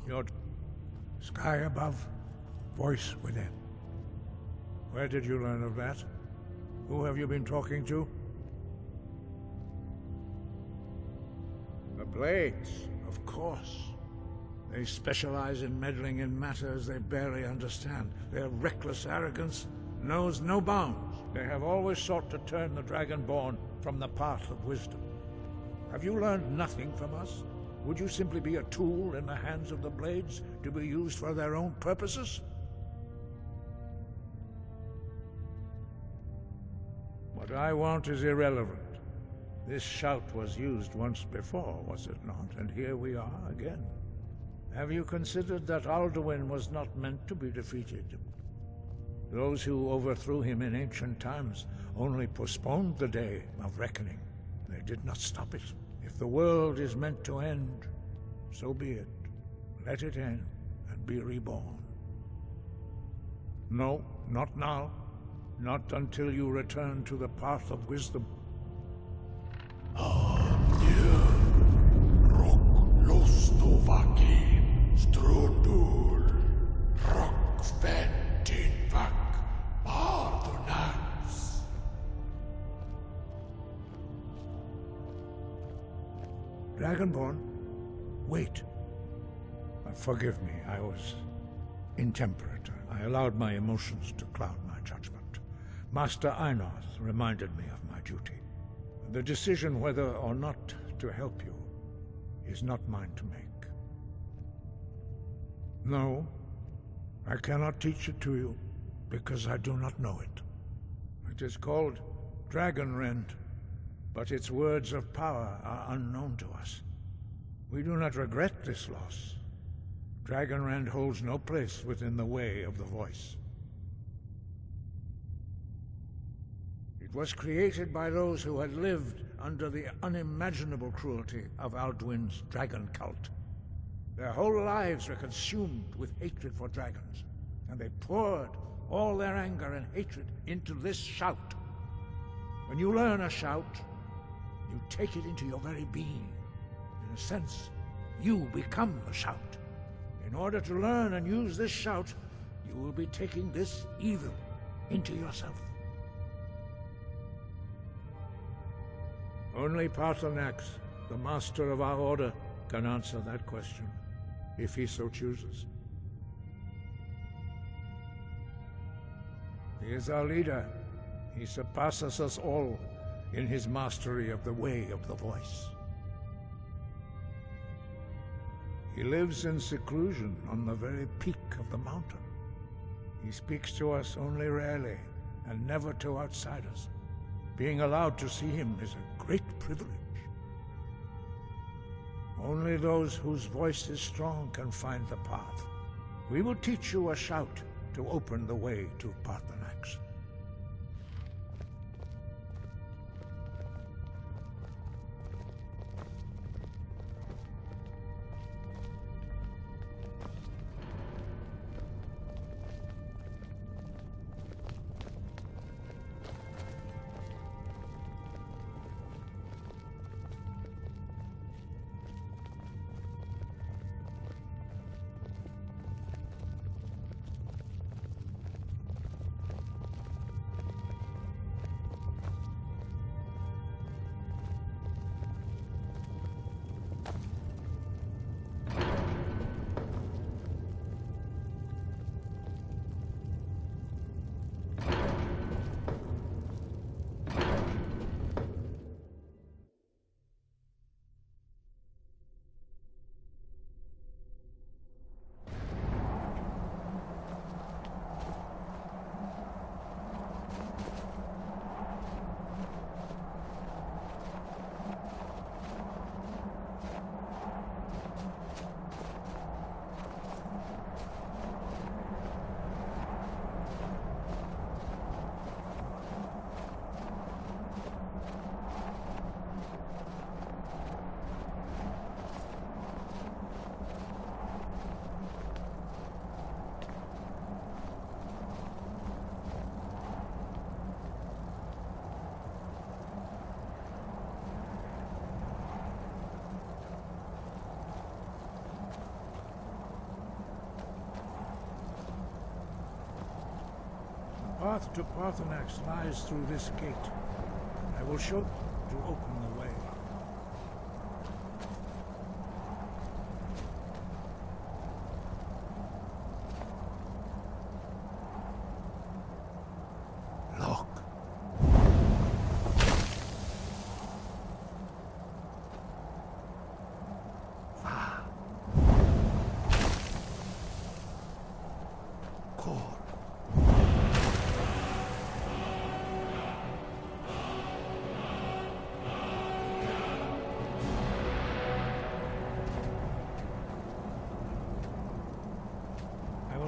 Your sky above, voice within. Where did you learn of that? Who have you been talking to? The Blades, of course. They specialize in meddling in matters they barely understand. Their reckless arrogance knows no bounds. They have always sought to turn the Dragonborn from the path of wisdom. Have you learned nothing from us? Would you simply be a tool in the hands of the Blades to be used for their own purposes? What I want is irrelevant. This shout was used once before, was it not? And here we are again. Have you considered that Alduin was not meant to be defeated? Those who overthrew him in ancient times only postponed the day of reckoning. They did not stop it. If the world is meant to end, so be it. Let it end and be reborn. No, not now. Not until you return to the path of wisdom. Dragonborn, wait. Forgive me, I was intemperate. I allowed my emotions to cloud my judgment. Master Einoth reminded me of my duty. The decision whether or not to help you is not mine to make. No, I cannot teach it to you because I do not know it. It is called Dragonrend, but its words of power are unknown to us. We do not regret this loss. Dragonrend holds no place within the way of the voice. It was created by those who had lived under the unimaginable cruelty of Alduin's dragon cult. Their whole lives were consumed with hatred for dragons, and they poured all their anger and hatred into this shout. When you learn a shout, you take it into your very being. In a sense, you become the shout. In order to learn and use this shout, you will be taking this evil into yourself. Only Paarthurnax, the master of our order, can answer that question, if he so chooses. He is our leader. He surpasses us all in his mastery of the way of the voice. He lives in seclusion on the very peak of the mountain. He speaks to us only rarely, and never to outsiders. Being allowed to see him is a great privilege. Only those whose voice is strong can find the path. We will teach you a shout to open the way to Paarthurnax. path to Parthenax lies through this gate. I will show you to open the way. Look.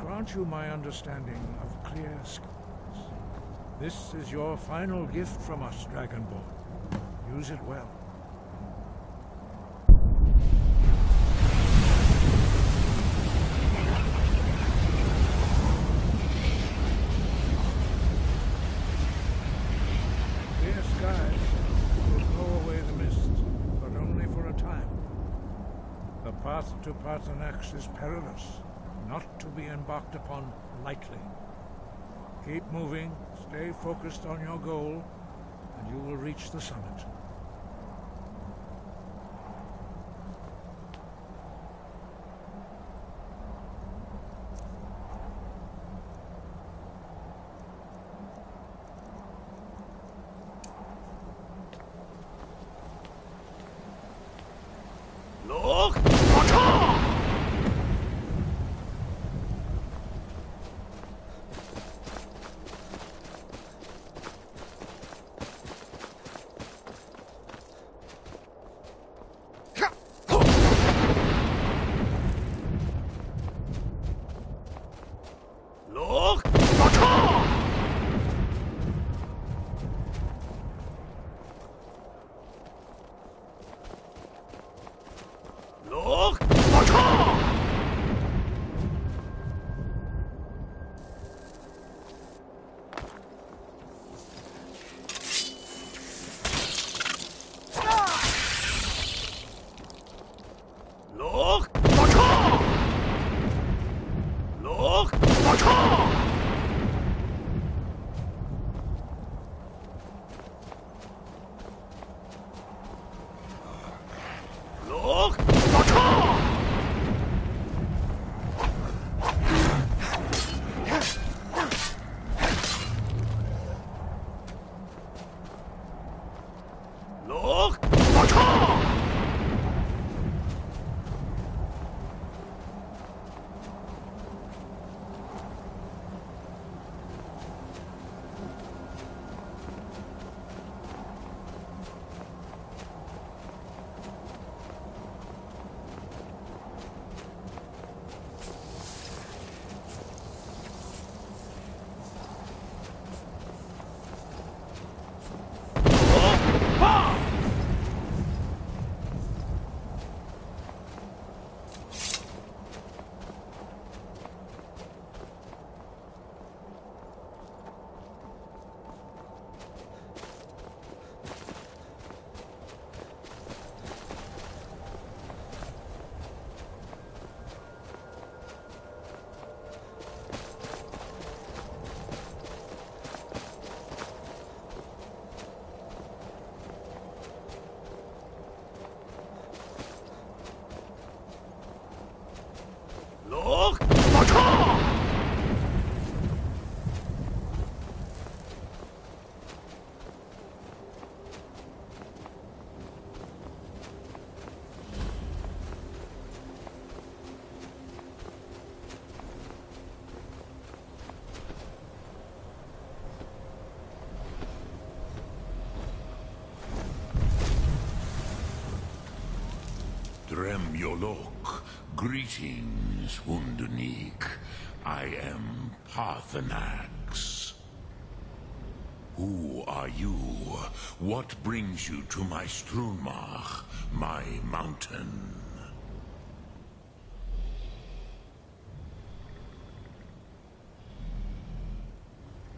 Grant you my understanding of clear skies. This is your final gift from us, Dragonborn. Use it well. Clear skies will blow away the mist, but only for a time. The path to Parthenax is perilous, not to be embarked upon lightly. Keep moving, stay focused on your goal, and you will reach the summit. Look! Dremyolok, greetings, Wunderneek. I am Parthenax. Who are you? What brings you to my Strunmach, my mountain?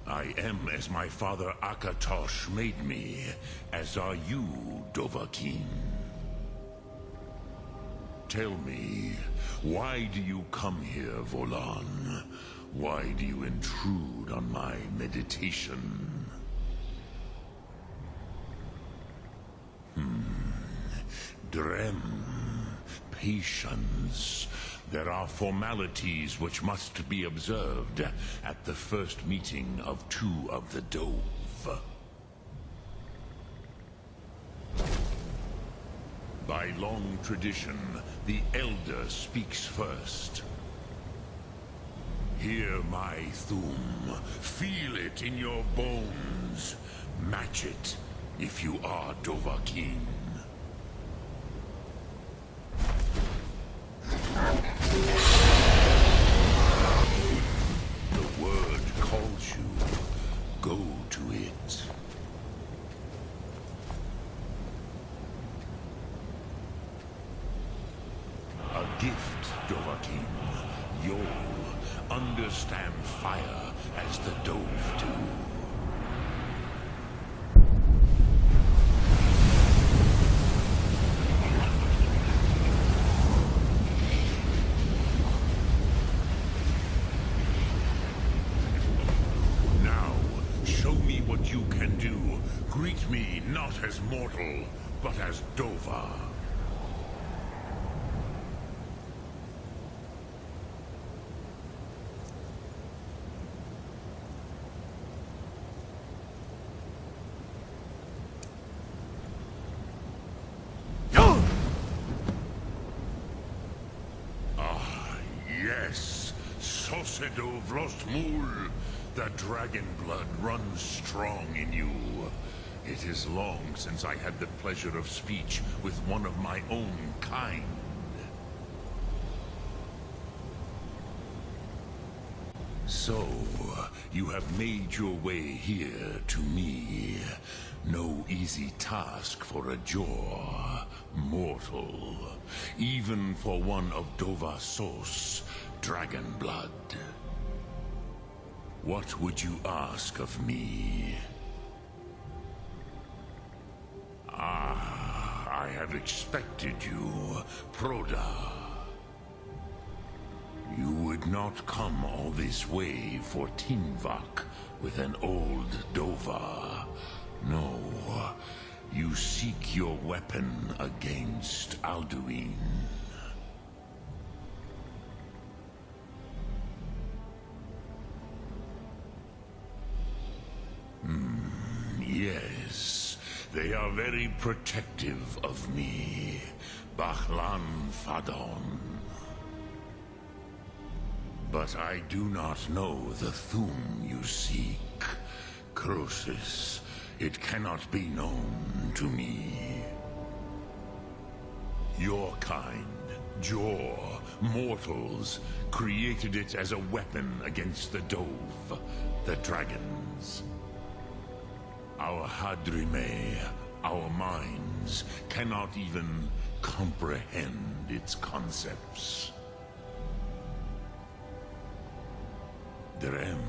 I am as my father Akatosh made me, as are you, Dovahkiin. Tell me, why do you come here, Volan? Why do you intrude on my meditation? Drem. Patience. There are formalities which must be observed at the first meeting of two of the Dove. By long tradition, the Elder speaks first. Hear my Thum. Feel it in your bones. Match it if you are Dovahkiin. The word calls you. Go to it. A gift, Dovahkiin. You'll understand fire as the Dove do. You can do. Greet me not as mortal, but as Dova. Ah, yes. Sosedo Vlostmul. The dragon blood runs strong in you. It is long since I had the pleasure of speech with one of my own kind. So, you have made your way here to me. No easy task for a Jor, mortal. Even for one of Dova Sos, dragon blood. What would you ask of me? Ah, I have expected you, Proda. You would not come all this way for Tinvak with an old Dova. No, you seek your weapon against Alduin. Yes, they are very protective of me, Bachlan Fadon. But I do not know the Thum you seek. Croesus, it cannot be known to me. Your kind, Jor, mortals, created it as a weapon against the Dove, the dragons. Our Hadrime, our minds, cannot even comprehend its concepts. Drem,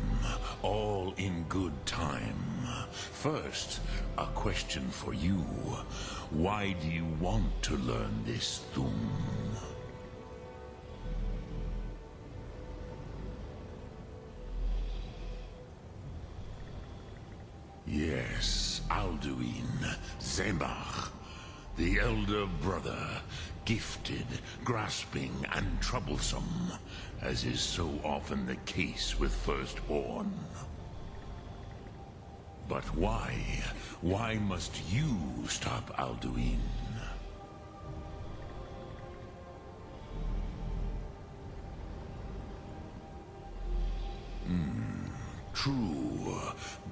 all in good time. First, a question for you. Why do you want to learn this Thum? Yes, Alduin, Zemach, the elder brother, gifted, grasping, and troublesome, as is so often the case with Firstborn. But why? Why must you stop Alduin? True,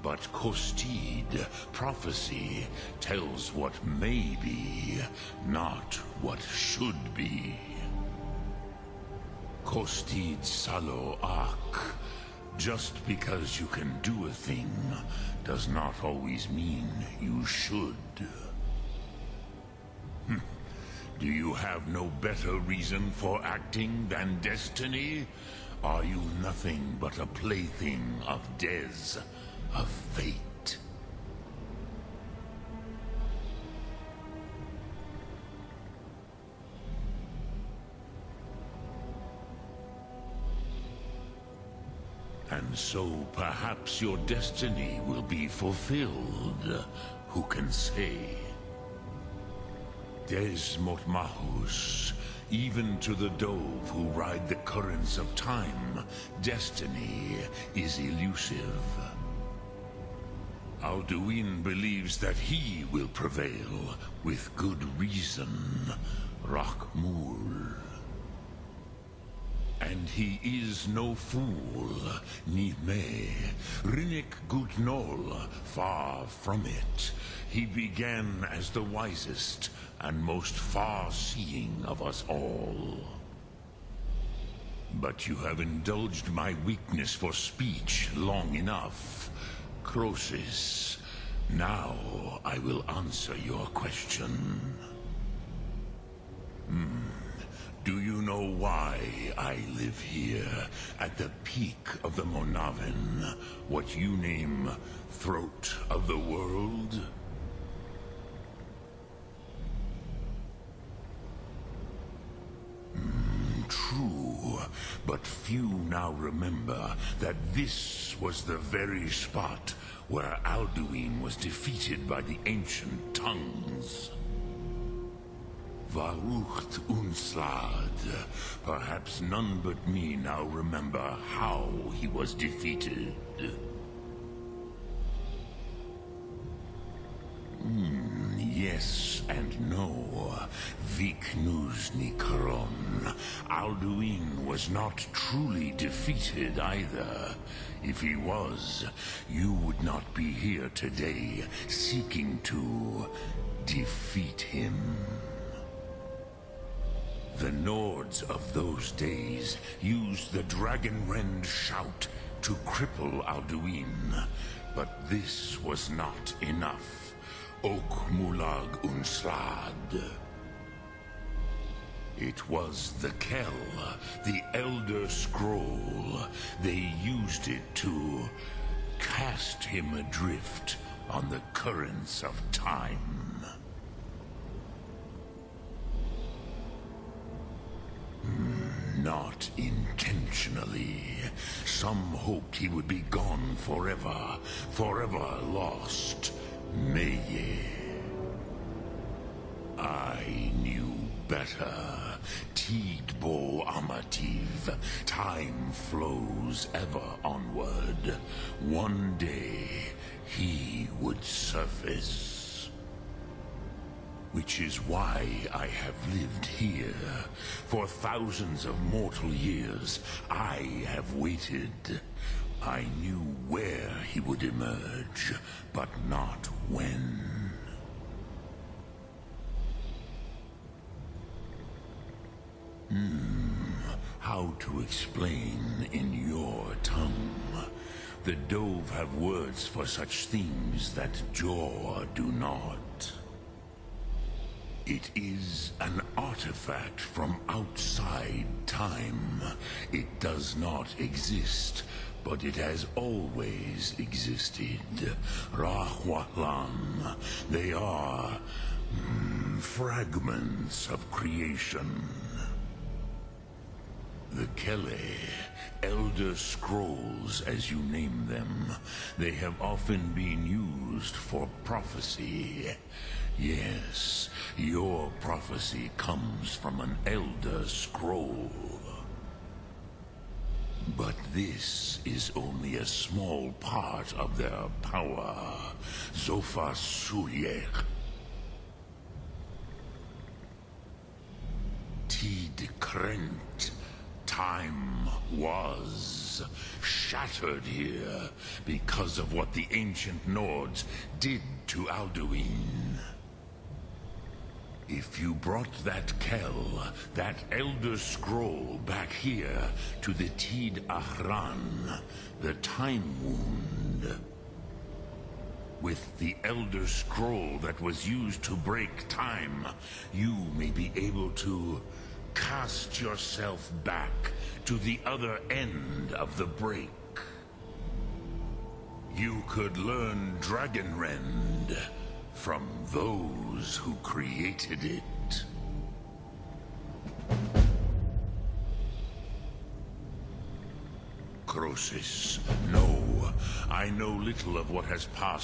but Kostid, prophecy, tells what may be, not what should be. Kostid Salo Ak. Just because you can do a thing does not always mean you should. Do you have no better reason for acting than destiny? Are you nothing but a plaything of Dez, of fate? So perhaps your destiny will be fulfilled. Who can say? Des Motmahus, even to the dove who ride the currents of time, destiny is elusive. Alduin believes that he will prevail, with good reason. Rakmul. And he is no fool, ni me. Rinnik Gutnol, far from it. He began as the wisest and most far-seeing of us all. But you have indulged my weakness for speech long enough. Croesus, now I will answer your question. Do you know why I live here, at the peak of the Monavin, what you name Throat of the World? True, but few now remember that this was the very spot where Alduin was defeated by the ancient tongues. Varucht Unslad. Perhaps none but me now remember how he was defeated. Yes and no. Viknuzny Karon. Alduin was not truly defeated either. If he was, you would not be here today seeking to defeat him. The Nords of those days used the Dragonrend shout to cripple Alduin, but this was not enough. Ok Mulag Unslad. It was the Kell, the Elder Scroll. They used it to cast him adrift on the currents of time. Not intentionally. Some hoped he would be gone forever, forever lost. Meye. I knew better. Tidbo Amativ. Time flows ever onward. One day, he would surface. Which is why I have lived here. For thousands of mortal years, I have waited. I knew where he would emerge, but not when. How to explain in your tongue? The Dove have words for such things that Jor do not. It is an artifact from outside time. It does not exist, but it has always existed. Rahwatlan. They are fragments of creation. The Kele, Elder Scrolls as you name them, they have often been used for prophecy. Yes, your prophecy comes from an Elder Scroll. But this is only a small part of their power. Zofa Suyek. Tid Krent. Time was shattered here because of what the ancient Nords did to Alduin. If you brought that Kell, that Elder Scroll back here to the Tid Ahran, the Time Wound, with the Elder Scroll that was used to break time, you may be able to cast yourself back to the other end of the break. You could learn Dragonrend from those who created it. Croesus. No, I know little of what has passed